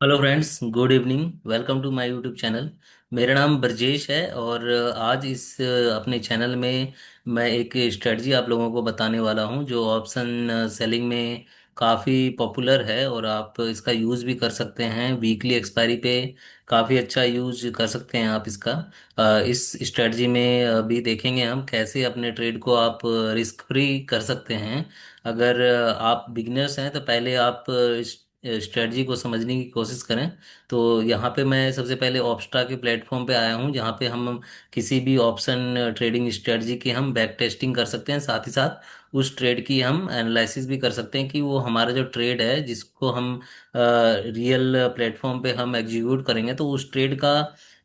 Hello friends, good evening. Welcome to my YouTube channel. मेरा नाम ब्रजेश है और आज इस अपने चैनल में मैं एक स्ट्रेटजी आप लोगों को बताने वाला हूं जो ऑप्शन सेलिंग में काफ़ी पॉपुलर है और आप इसका यूज़ भी कर सकते हैं वीकली एक्सपायरी पे। काफ़ी अच्छा यूज कर सकते हैं आप इसका। इस स्ट्रेटजी में अभी देखेंगे हम कैसे अपने ट्रेड को आप रिस्क फ्री कर सकते हैं। अगर आप बिगिनर्स हैं तो पहले आप स्ट्रेटजी को समझने की कोशिश करें। तो यहाँ पे मैं सबसे पहले ऑप्स्ट्रा के प्लेटफॉर्म पे आया हूँ जहाँ पे हम किसी भी ऑप्शन ट्रेडिंग स्ट्रेटजी की हम बैक टेस्टिंग कर सकते हैं, साथ ही साथ उस ट्रेड की हम एनालिसिस भी कर सकते हैं कि वो हमारा जो ट्रेड है जिसको हम रियल प्लेटफॉर्म पे हम एग्जीक्यूट करेंगे तो उस ट्रेड का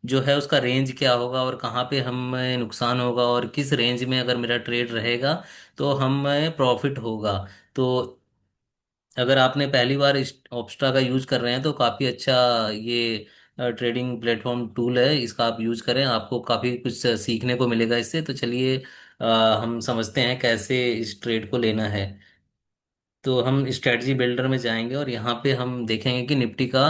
जो है उसका रेंज क्या होगा और कहाँ पे हमें नुकसान होगा और किस रेंज में अगर मेरा ट्रेड रहेगा तो हमें प्रॉफिट होगा। तो अगर आपने पहली बार इस ऑप्स्ट्रा का यूज कर रहे हैं तो काफ़ी अच्छा ये ट्रेडिंग प्लेटफॉर्म टूल है, इसका आप यूज करें, आपको काफ़ी कुछ सीखने को मिलेगा इससे। तो चलिए हम समझते हैं कैसे इस ट्रेड को लेना है। तो हम स्ट्रेटजी बिल्डर में जाएंगे और यहाँ पे हम देखेंगे कि निफ्टी का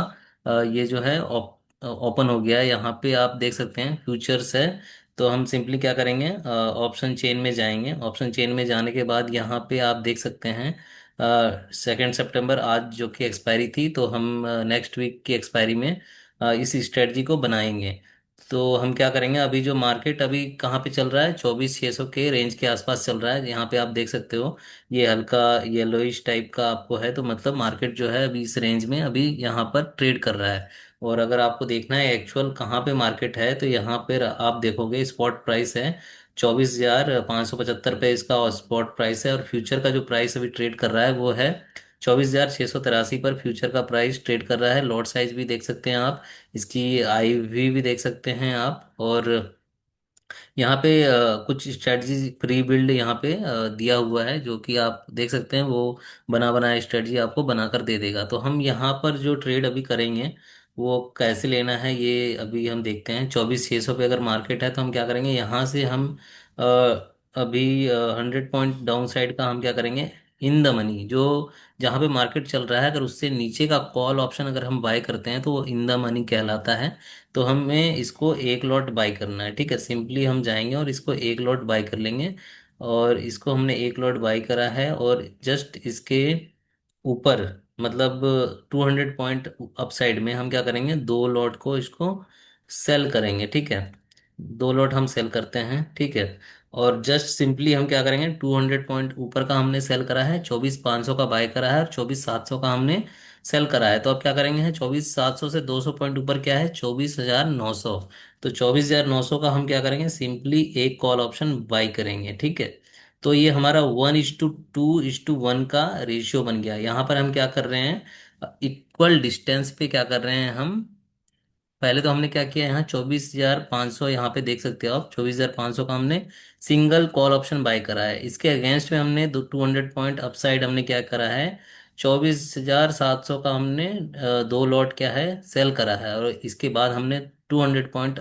ये जो है ओपन हो गया है। यहाँ पे आप देख सकते हैं फ्यूचर्स है। तो हम सिंपली क्या करेंगे, ऑप्शन चेन में जाएंगे। ऑप्शन चेन में जाने के बाद यहाँ पे आप देख सकते हैं 2 सितंबर आज जो कि एक्सपायरी थी, तो हम नेक्स्ट वीक की एक्सपायरी में इस स्ट्रेटजी को बनाएंगे। तो हम क्या करेंगे, अभी जो मार्केट अभी कहाँ पे चल रहा है, 24,600 के रेंज के आसपास चल रहा है। यहाँ पे आप देख सकते हो ये हल्का येलोइश टाइप का आपको है, तो मतलब मार्केट जो है अभी इस रेंज में अभी यहाँ पर ट्रेड कर रहा है। और अगर आपको देखना है एक्चुअल कहाँ पे मार्केट है तो यहाँ पर आप देखोगे स्पॉट प्राइस है 24,575 पे इसका स्पॉट प्राइस है। और फ्यूचर का जो प्राइस अभी ट्रेड कर रहा है वो है 24,683 पर फ्यूचर का प्राइस ट्रेड कर रहा है। लॉट साइज भी देख सकते हैं आप, इसकी आईवी भी देख सकते हैं आप। और यहाँ पे कुछ स्ट्रेटजी प्री बिल्ड यहाँ पे दिया हुआ है जो कि आप देख सकते हैं, वो बना बनाया स्ट्रेटजी आपको बनाकर दे देगा। तो हम यहाँ पर जो ट्रेड अभी करेंगे वो कैसे लेना है ये अभी हम देखते हैं। 24,600 पे अगर मार्केट है तो हम क्या करेंगे, यहाँ से हम अ, अभी 100 पॉइंट डाउन साइड का हम क्या करेंगे, इन द मनी जो जहाँ पे मार्केट चल रहा है अगर उससे नीचे का कॉल ऑप्शन अगर हम बाय करते हैं तो वो इन द मनी कहलाता है। तो हमें इसको एक लॉट बाय करना है, ठीक है। सिंपली हम जाएंगे और इसको एक लॉट बाय कर लेंगे। और इसको हमने एक लॉट बाय करा है और जस्ट इसके ऊपर मतलब 200 पॉइंट अपसाइड में हम क्या करेंगे, 2 लॉट को इसको सेल करेंगे, ठीक है। 2 लॉट हम सेल करते हैं, ठीक है। और जस्ट सिंपली हम क्या करेंगे, 200 पॉइंट ऊपर का हमने सेल करा है, 24,500 का बाय करा है और 24,700 का हमने सेल करा है। तो अब क्या करेंगे, 24,700 से 200 पॉइंट ऊपर क्या है, 24,900। तो 24,900 का हम क्या करेंगे, सिंपली एक कॉल ऑप्शन बाय करेंगे, ठीक है। तो ये हमारा 1:2:1 का रेशियो बन गया। यहाँ पर हम क्या कर रहे हैं, इक्वल डिस्टेंस पे क्या कर रहे हैं हम, पहले तो हमने क्या किया, यहाँ 24,500 यहाँ पे देख सकते हो आप, 24,500 का हमने सिंगल कॉल ऑप्शन बाय करा है। इसके अगेंस्ट में हमने 200 पॉइंट अपसाइड हमने क्या करा है, 24,700 का हमने 2 लॉट क्या है सेल करा है। और इसके बाद हमने 200 पॉइंट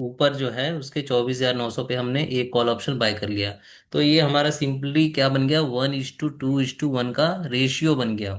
ऊपर जो है उसके 24,900 पे हमने एक कॉल ऑप्शन बाय कर लिया। तो ये हमारा सिंपली क्या बन गया, 1:2:1 का रेशियो बन गया।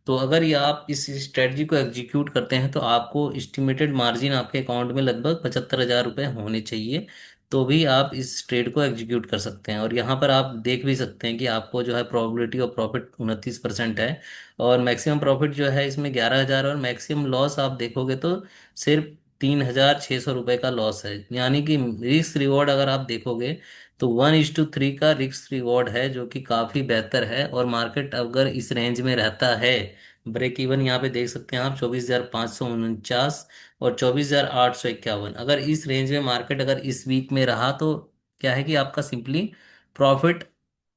तो अगर ये आप इस स्ट्रेटजी को एग्जीक्यूट करते हैं तो आपको एस्टिमेटेड मार्जिन आपके अकाउंट में लगभग 75,000 रुपये होने चाहिए। तो भी आप इस ट्रेड को एग्जीक्यूट कर सकते हैं। और यहाँ पर आप देख भी सकते हैं कि आपको जो है प्रोबेबिलिटी ऑफ प्रॉफिट 29% है और मैक्सिमम प्रॉफिट जो है इसमें 11,000, और मैक्सिमम लॉस आप देखोगे तो सिर्फ 3,600 रुपये का लॉस है। यानी कि रिस्क रिवॉर्ड अगर आप देखोगे तो 1:3 का रिस्क रिवॉर्ड है जो कि काफ़ी बेहतर है। और मार्केट अगर इस रेंज में रहता है, ब्रेक इवन यहाँ पे देख सकते हैं आप 24,549 और 24,851, अगर इस रेंज में मार्केट अगर इस वीक में रहा तो क्या है कि आपका सिंपली प्रॉफिट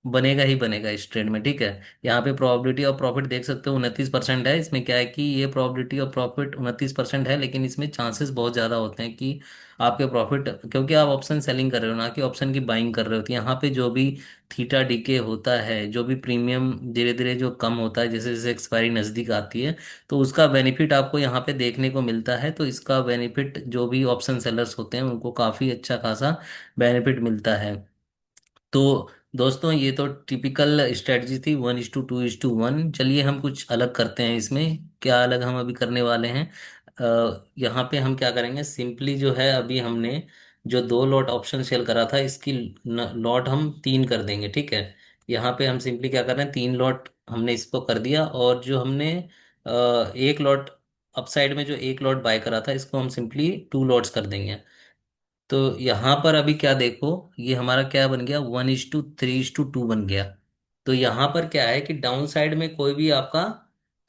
बनेगा ही बनेगा इस ट्रेड में, ठीक है। यहाँ पे प्रोबेबिलिटी ऑफ प्रॉफिट देख सकते हो 29% है। इसमें क्या है कि ये प्रोबेबिलिटी ऑफ प्रॉफिट 29% है, लेकिन इसमें चांसेस बहुत ज़्यादा होते हैं कि आपके प्रॉफिट, क्योंकि आप ऑप्शन सेलिंग कर रहे हो ना कि ऑप्शन की बाइंग कर रहे हो, तो यहाँ पे जो भी थीटा डीके होता है, जो भी प्रीमियम धीरे धीरे जो कम होता है जैसे जैसे एक्सपायरी नज़दीक आती है, तो उसका बेनिफिट आपको यहाँ पे देखने को मिलता है। तो इसका बेनिफिट जो भी ऑप्शन सेलर्स होते हैं उनको काफ़ी अच्छा खासा बेनिफिट मिलता है। तो दोस्तों ये तो टिपिकल स्ट्रेटजी थी 1:2:1। चलिए हम कुछ अलग करते हैं इसमें। क्या अलग हम अभी करने वाले हैं, यहाँ पे हम क्या करेंगे, सिंपली जो है अभी हमने जो 2 लॉट ऑप्शन सेल करा था, इसकी लॉट हम 3 कर देंगे, ठीक है। यहाँ पे हम सिंपली क्या कर रहे हैं, 3 लॉट हमने इसको कर दिया, और जो हमने एक लॉट अपसाइड में जो एक लॉट बाय करा था, इसको हम सिंपली 2 लॉट्स कर देंगे। तो यहाँ पर अभी क्या देखो, ये हमारा क्या बन गया, 1:3:2 बन गया। तो यहाँ पर क्या है कि डाउन साइड में कोई भी आपका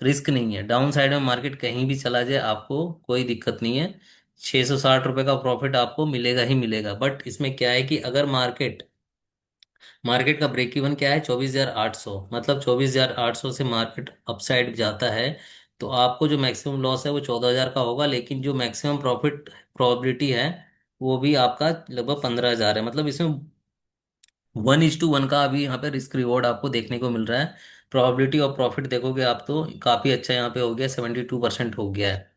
रिस्क नहीं है, डाउन साइड में मार्केट कहीं भी चला जाए आपको कोई दिक्कत नहीं है। 660 रुपये का प्रॉफिट आपको मिलेगा ही मिलेगा। बट इसमें क्या है कि अगर मार्केट मार्केट का ब्रेक इवन क्या है, 24,800, मतलब 24,800 से मार्केट अपसाइड जाता है, तो आपको जो मैक्सिमम लॉस है वो 14,000 का होगा, लेकिन जो मैक्सिमम प्रॉफिट प्रोबेबिलिटी है वो भी आपका लगभग 15,000 है। मतलब इसमें 1:1 का अभी यहाँ पे रिस्क रिवॉर्ड आपको देखने को मिल रहा है। प्रोबेबिलिटी और प्रॉफिट देखोगे आप तो काफी अच्छा यहाँ पे हो गया, 72% हो गया है।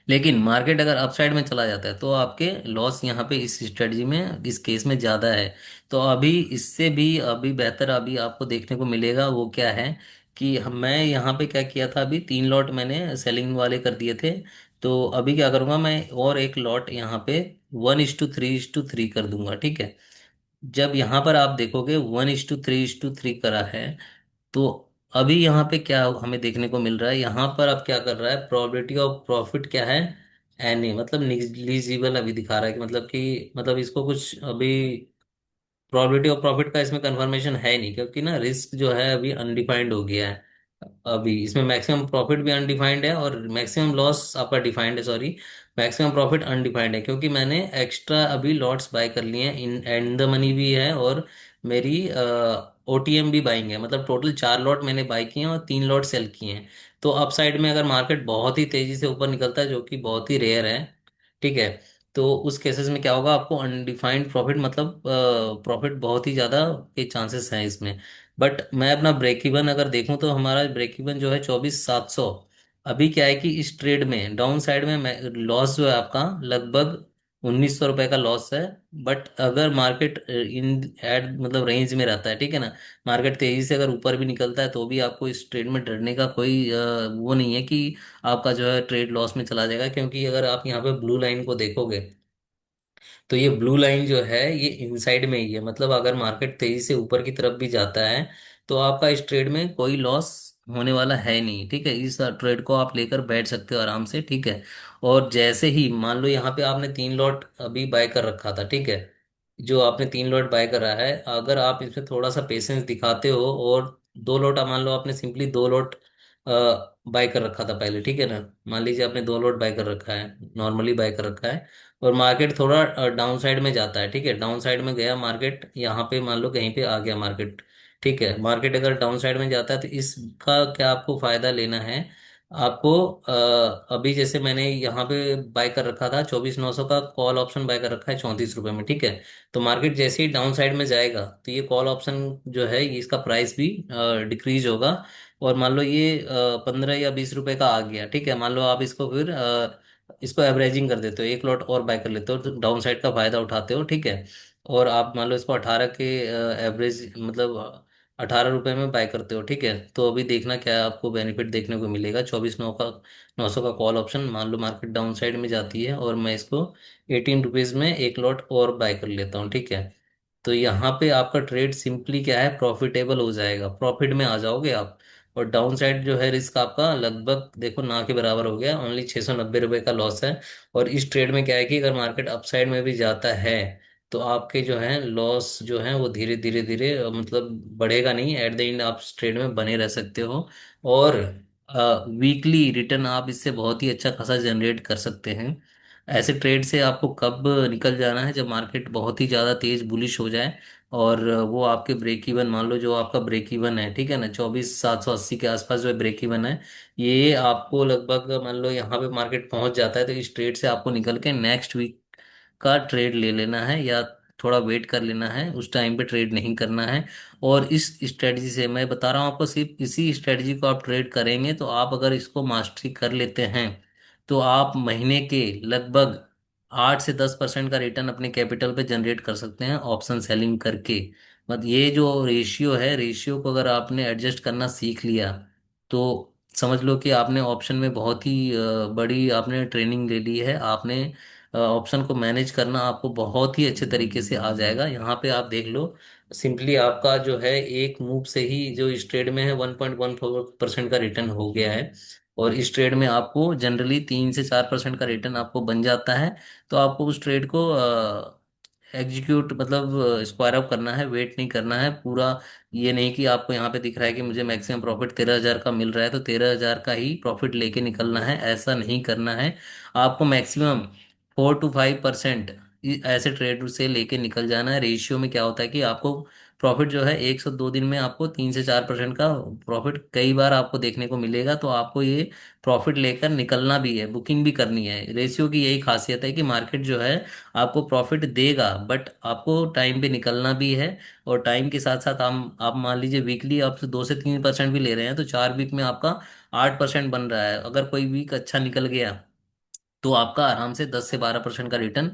लेकिन मार्केट अगर अपसाइड में चला जाता है तो आपके लॉस यहाँ पे इस स्ट्रेटजी में, इस केस में ज़्यादा है। तो अभी इससे भी अभी बेहतर अभी आपको देखने को मिलेगा, वो क्या है कि मैं यहाँ पे क्या किया था, अभी 3 लॉट मैंने सेलिंग वाले कर दिए थे। तो अभी क्या करूँगा मैं, और एक लॉट यहाँ पे 1:3:3 कर दूंगा, ठीक है। जब यहाँ पर आप देखोगे 1:3:3 करा है, तो अभी यहाँ पे क्या हमें देखने को मिल रहा है, यहाँ पर अब क्या कर रहा है, प्रोबेबिलिटी ऑफ प्रॉफिट क्या है, एनी मतलब निग्लिजिबल अभी दिखा रहा है, कि मतलब इसको कुछ अभी प्रोबेबिलिटी ऑफ प्रॉफिट का इसमें कंफर्मेशन है ही नहीं, क्योंकि ना रिस्क जो है अभी अनडिफाइंड हो गया है। अभी इसमें मैक्सिमम प्रॉफिट भी अनडिफाइंड है और मैक्सिमम लॉस आपका डिफाइंड है, सॉरी। मैक्सिमम प्रॉफिट अनडिफाइंड है, क्योंकि मैंने एक्स्ट्रा अभी लॉट्स बाय कर लिए हैं, इन एंड द मनी भी है, और मेरी ओटीएम भी बाइंग है। मतलब टोटल 4 लॉट मैंने बाय किए हैं और 3 लॉट सेल किए हैं। तो अप साइड में अगर मार्केट बहुत ही तेजी से ऊपर निकलता है, जो कि बहुत ही रेयर है, ठीक है, तो उस केसेस में क्या होगा, आपको अनडिफाइंड प्रॉफिट, मतलब प्रॉफिट बहुत ही ज़्यादा के चांसेस हैं इसमें। बट मैं अपना ब्रेक इवन अगर देखूं, तो हमारा ब्रेक इवन जो है 24,700। अभी क्या है कि इस ट्रेड में डाउन साइड में लॉस जो है आपका लगभग 1,900 रुपये का लॉस है। बट अगर मार्केट इन एड मतलब रेंज में रहता है, ठीक है ना, मार्केट तेजी से अगर ऊपर भी निकलता है, तो भी आपको इस ट्रेड में डरने का कोई वो नहीं है कि आपका जो है ट्रेड लॉस में चला जाएगा। क्योंकि अगर आप यहाँ पे ब्लू लाइन को देखोगे, तो ये ब्लू लाइन जो है ये इनसाइड में ही है। मतलब अगर मार्केट तेजी से ऊपर की तरफ भी जाता है, तो आपका इस ट्रेड में कोई लॉस होने वाला है नहीं, ठीक है। इस ट्रेड को आप लेकर बैठ सकते हो आराम से, ठीक है। और जैसे ही मान लो यहाँ पे आपने 3 लॉट अभी बाय कर रखा था, ठीक है, जो आपने 3 लॉट बाय करा है, अगर आप इसमें थोड़ा सा पेशेंस दिखाते हो, और 2 लॉट मान लो आपने सिंपली 2 लॉट बाय कर रखा था पहले, ठीक है ना, मान लीजिए आपने 2 लॉट बाय कर रखा है, नॉर्मली बाय कर रखा है, और मार्केट थोड़ा डाउन साइड में जाता है, ठीक है, डाउन साइड में गया मार्केट, यहाँ पे मान लो कहीं पे आ गया मार्केट, ठीक है, मार्केट अगर डाउन साइड में जाता है, तो इसका क्या आपको फायदा लेना है, आपको अभी जैसे मैंने यहाँ पे बाय कर रखा था 24,900 का कॉल ऑप्शन बाय कर रखा है 34 रुपये में, ठीक है। तो मार्केट जैसे ही डाउन साइड में जाएगा, तो ये कॉल ऑप्शन जो है ये इसका प्राइस भी डिक्रीज होगा। और मान लो ये 15 या 20 रुपए का आ गया, ठीक है, मान लो आप इसको फिर इसको एवरेजिंग कर देते हो, एक लॉट और बाय कर लेते हो, तो डाउन साइड का फायदा उठाते हो, ठीक है। और आप मान लो इसको 18 के एवरेज मतलब 18 रुपये में बाय करते हो, ठीक है। तो अभी देखना क्या आपको बेनिफिट देखने को मिलेगा, 24,900 का कॉल ऑप्शन, मान लो मार्केट डाउन साइड में जाती है और मैं इसको 18 रुपीज़ में एक लॉट और बाय कर लेता हूँ, ठीक है। तो यहाँ पे आपका ट्रेड सिंपली क्या है, प्रॉफिटेबल हो जाएगा, प्रॉफिट में आ जाओगे आप। और डाउन साइड जो है रिस्क आपका लगभग देखो ना के बराबर हो गया, ओनली 690 रुपये का लॉस है। और इस ट्रेड में क्या है कि अगर मार्केट अपसाइड में भी जाता है, तो आपके जो है लॉस जो है वो धीरे धीरे धीरे मतलब बढ़ेगा नहीं, एट द एंड आप इस ट्रेड में बने रह सकते हो। और वीकली रिटर्न आप इससे बहुत ही अच्छा खासा जनरेट कर सकते हैं। ऐसे ट्रेड से आपको कब निकल जाना है, जब मार्केट बहुत ही ज़्यादा तेज बुलिश हो जाए, और वो आपके ब्रेक इवन, मान लो जो आपका ब्रेक इवन है, ठीक है ना, 24,780 के आसपास जो ब्रेक इवन है, ये आपको लगभग मान लो यहाँ पे मार्केट पहुंच जाता है, तो इस ट्रेड से आपको निकल के नेक्स्ट वीक का ट्रेड ले लेना है, या थोड़ा वेट कर लेना है, उस टाइम पे ट्रेड नहीं करना है। और इस स्ट्रेटजी से मैं बता रहा हूँ आपको, सिर्फ इसी स्ट्रेटजी को आप ट्रेड करेंगे, तो आप अगर इसको मास्टरी कर लेते हैं, तो आप महीने के लगभग 8 से 10% का रिटर्न अपने कैपिटल पे जनरेट कर सकते हैं ऑप्शन सेलिंग करके। मतलब ये जो रेशियो है, रेशियो को अगर आपने एडजस्ट करना सीख लिया, तो समझ लो कि आपने ऑप्शन में बहुत ही बड़ी आपने ट्रेनिंग ले ली है। आपने ऑप्शन को मैनेज करना आपको बहुत ही अच्छे तरीके से आ जाएगा। यहाँ पे आप देख लो, सिंपली आपका जो है एक मूव से ही जो इस ट्रेड में है 1.14% का रिटर्न हो गया है। और इस ट्रेड में आपको जनरली 3 से 4% का रिटर्न आपको बन जाता है। तो आपको उस ट्रेड को एग्जीक्यूट मतलब स्क्वायर अप करना है, वेट नहीं करना है पूरा। ये नहीं कि आपको यहाँ पे दिख रहा है कि मुझे मैक्सिमम प्रॉफिट 13,000 का मिल रहा है तो 13,000 का ही प्रॉफिट लेके निकलना है, ऐसा नहीं करना है। आपको मैक्सिमम 4 to 5% ऐसे ट्रेड से लेके निकल जाना है। रेशियो में क्या होता है कि आपको प्रॉफिट जो है 102 दिन में आपको 3 से 4% का प्रॉफिट कई बार आपको देखने को मिलेगा। तो आपको ये प्रॉफिट लेकर निकलना भी है, बुकिंग भी करनी है। रेशियो की यही खासियत है कि मार्केट जो है आपको प्रॉफिट देगा, बट आपको टाइम पे निकलना भी है। और टाइम के साथ साथ आप मान लीजिए वीकली आप 2 से 3% भी ले रहे हैं तो 4 वीक में आपका 8% बन रहा है। अगर कोई वीक अच्छा निकल गया तो आपका आराम से 10 से 12% का रिटर्न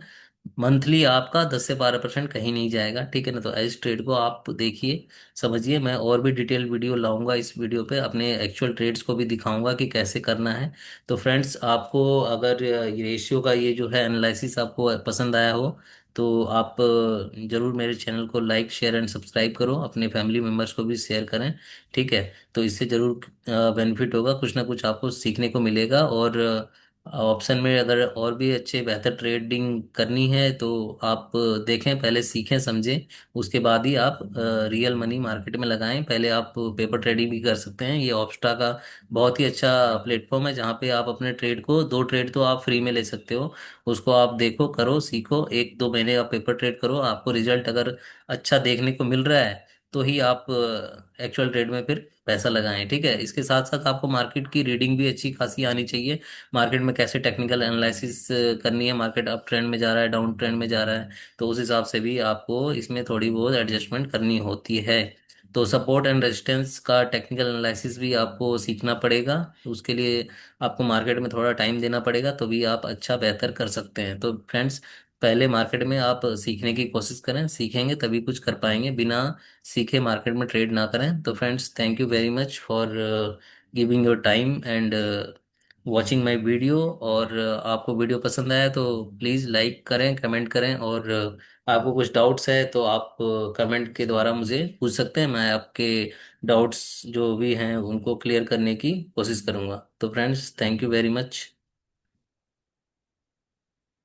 मंथली, आपका 10 से 12% कहीं नहीं जाएगा। ठीक है ना? तो इस ट्रेड को आप देखिए, समझिए। मैं और भी डिटेल वीडियो लाऊंगा, इस वीडियो पे अपने एक्चुअल ट्रेड्स को भी दिखाऊंगा कि कैसे करना है। तो फ्रेंड्स, आपको अगर ये रेशियो का ये जो है एनालिसिस आपको पसंद आया हो तो आप जरूर मेरे चैनल को लाइक शेयर एंड सब्सक्राइब करो, अपने फैमिली मेम्बर्स को भी शेयर करें। ठीक है? तो इससे जरूर बेनिफिट होगा, कुछ ना कुछ आपको सीखने को मिलेगा। और ऑप्शन में अगर और भी अच्छे बेहतर ट्रेडिंग करनी है तो आप देखें, पहले सीखें समझें, उसके बाद ही आप रियल मनी मार्केट में लगाएं। पहले आप पेपर ट्रेडिंग भी कर सकते हैं। ये ऑप्स्टा का बहुत ही अच्छा प्लेटफॉर्म है जहाँ पे आप अपने ट्रेड को, 2 ट्रेड तो आप फ्री में ले सकते हो। उसको आप देखो, करो, सीखो, 1-2 महीने आप पेपर ट्रेड करो, आपको रिजल्ट अगर अच्छा देखने को मिल रहा है तो ही आप एक्चुअल ट्रेड में फिर पैसा लगाएं। ठीक है? इसके साथ साथ आपको मार्केट की रीडिंग भी अच्छी खासी आनी चाहिए। मार्केट में कैसे टेक्निकल एनालिसिस करनी है, मार्केट अप ट्रेंड में जा रहा है, डाउन ट्रेंड में जा रहा है, तो उस हिसाब से भी आपको इसमें थोड़ी बहुत एडजस्टमेंट करनी होती है। तो सपोर्ट एंड रेजिस्टेंस का टेक्निकल एनालिसिस भी आपको सीखना पड़ेगा। उसके लिए आपको मार्केट में थोड़ा टाइम देना पड़ेगा, तो भी आप अच्छा बेहतर कर सकते हैं। तो फ्रेंड्स, पहले मार्केट में आप सीखने की कोशिश करें, सीखेंगे तभी कुछ कर पाएंगे, बिना सीखे मार्केट में ट्रेड ना करें। तो friends, thank you very much for giving your time and watching my video. और आपको वीडियो पसंद आया तो प्लीज़ लाइक करें, कमेंट करें। और आपको कुछ डाउट्स है तो आप कमेंट के द्वारा मुझे पूछ सकते हैं। मैं आपके डाउट्स जो भी हैं उनको क्लियर करने की कोशिश करूंगा। तो friends, thank you very much.